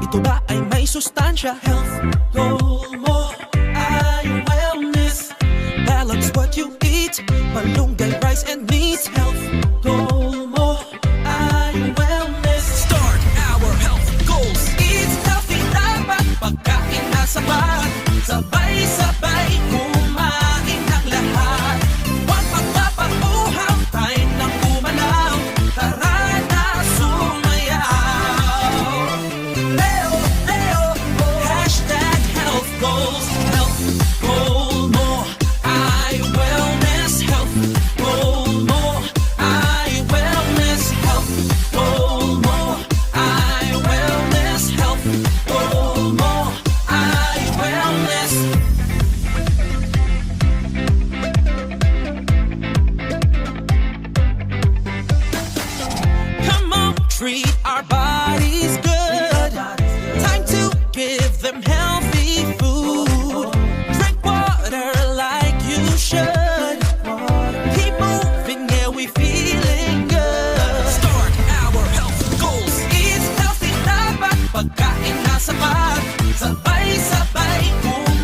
Ito ba ay may sustansya? Health goal mo ay wellness. Balance what you eat, malunggay, rice and meat. Health goal mo ay wellness. Start our health goals. Eat healthy, dapat pagkain na sapat. Sabay-sabay kumain ng lahat. Huwag magpapauhaw, tayo nang umalaw. Tara na sumayaw. Leo, Leo, hashtag health goals. Health goal mo ay wellness. Health goal mo ay wellness. Health goal mo ay wellness. Health goal mo ay wellness. Come on, treat our bodies good. Time to give them healthy food. Drink water like you should. Keep moving, yeah, we feeling good. Start our health goals. Eat healthy, dapat pagkain na sapat. Sabay-sabay kumain.